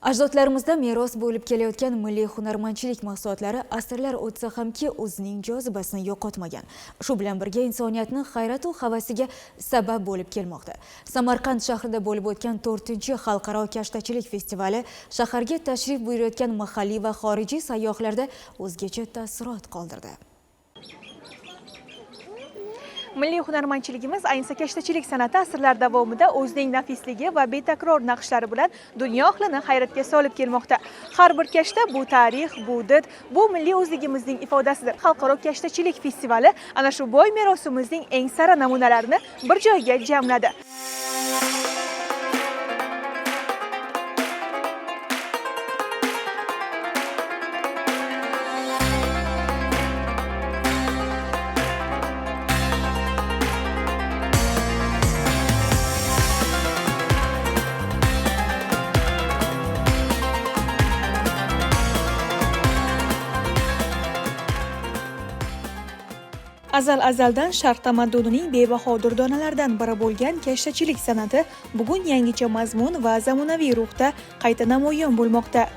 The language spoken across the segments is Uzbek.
Ajdodlarimizda meros bo'lib kelayotgan milliy hunarmandchilik mahsulotlari asrlar o'tsa hamki o'zining jozibasini yo'qotmagan. Shu bilan birga insoniyatni hayrat va havasiga sabab bo'lib kelmoqda. Samarqand shahrida bo'lib o'tgan 4-xalqaro kashtachilik festivali shaharga tashrif buyurayotgan mahalliy va xorijiy sayyohlarda o'zgacha taassurot qoldirdi. Milliy hunarmandchiligimiz, ayniqsa kashtachilik san'ati asrlar davomida o'zining nafisligi va betakror naqshlari bilan dunyo ahlini hayratga solib kelmoqda. Har bir kashta bu tarix, bu did, bu milliy o'zligimizning ifodasidir. Xalqaro kashtachilik festivali ana shu boy merosimizning eng sara namunalarini bir joyga jamladi. Azaldan sharq tamaddudining bebaho durdonalaridan biri bo'lgan kashtachilik san'ati bugun yangicha mazmun va zamonaviy ruhda qayta namoyon bo'lmoqda.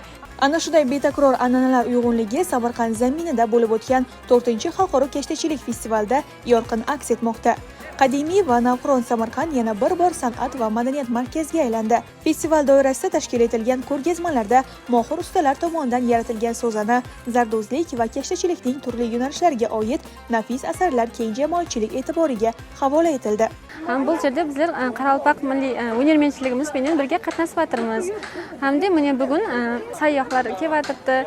Ana shunday betakror an'analar uyg'unligi Samarqand zaminida bo'lib o'tgan 4-xalqaro kashtachilik festivalida yorqin aks etmoqda. Qadimiy va navqiron Samarqand yana bir bor san'at va madaniyat markaziga aylandi. Festival doirasida tashkil etilgan ko'rgazmalarda mohir ustalar tomonidan yaratilgan so'zana, zardozlik va kashtachilikning turli yo'nalishlariga oid nafis asarlar keng jamoatchilik e'tiboriga havola etildi. Bu yerda bizlar Qoraqalpoq milliy hunarmandchiligimiz bilan birga qatnashib o'tiramiz. Hamda mana bugun sayyohlar kelyapti.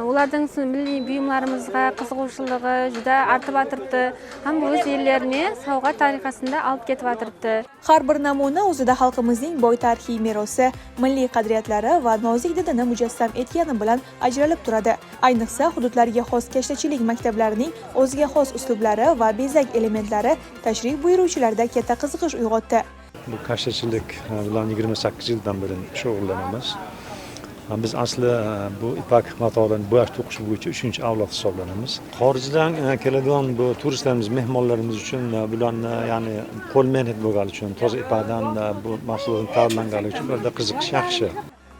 Ularning milliy buyumlarimizga qiziquvchiligi juda ortib o'tiribdi. Ham o'z yerlarini sovg'a tariqasida olib ketyapti. Har bir namuna o'zida xalqimizning boy tarixiy merosi, milliy qadriyatlari va nozik didini mujassam etgani bilan ajralib turadi. Ayniqsa hududlarga xos kashtachilik maktablarining o'ziga xos uslublari va bezak elementlari tashrif buyuruvchilarda katta qiziqish uyg'otdi. Bu kashtachilik bilan 28 yildan beri shug'ullanamiz. Biz asli bu ipak matodan bo'yash to'qish bo'yicha 3-avlod hisoblanamiz. Xorijdan keladigan bu turistlarimiz, mehmonlarimiz uchun bularni ya'ni qo'l mehnat bo'lgani uchun, toza ipakdan bu mahsulotlar tayyorlangani uchun ularda qiziqish yaxshi.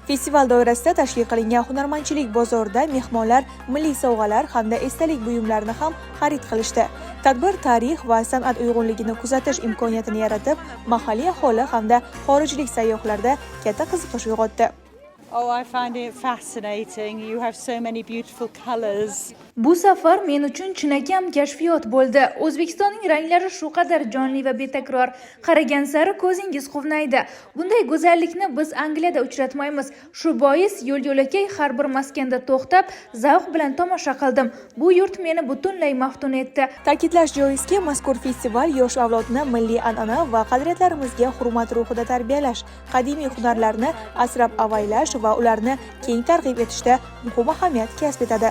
Festival doirasida tashkil qilingan hunarmandchilik bozorida mehmonlar milliy sovg'alar hamda esdalik buyumlarini ham xarid qilishdi. Tadbir tarix va san'at uyg'unligini kuzatish imkoniyatini yaratib, mahalliy aholi hamda xorijlik sayyohlarda katta qiziqish uyg'otdi. Oh, I find it fascinating. You have so many beautiful colors. Bu safar men uchun chinakam kashfiyot bo'ldi. O'zbekistonning ranglari shu qadar jonli va betakror. Qaragan sari ko'zingiz quvnaydi. Bunday go'zallikni biz Angliyada uchratmaymiz. Shu bois yo'l-yo'lakay har bir maskanda to'xtab, zavq bilan tomosha qildim. Bu yurt meni butunlay maftun etdi. Ta'kidlash joizki, mazkur festival yosh avlodni milliy an'ana va qadriyatlarimizga hurmat ruhida tarbiyalash, qadimiy hunarlarni asrab avaylash va ularni keng targ'ib etishda muhim ahamiyat kasb etadi.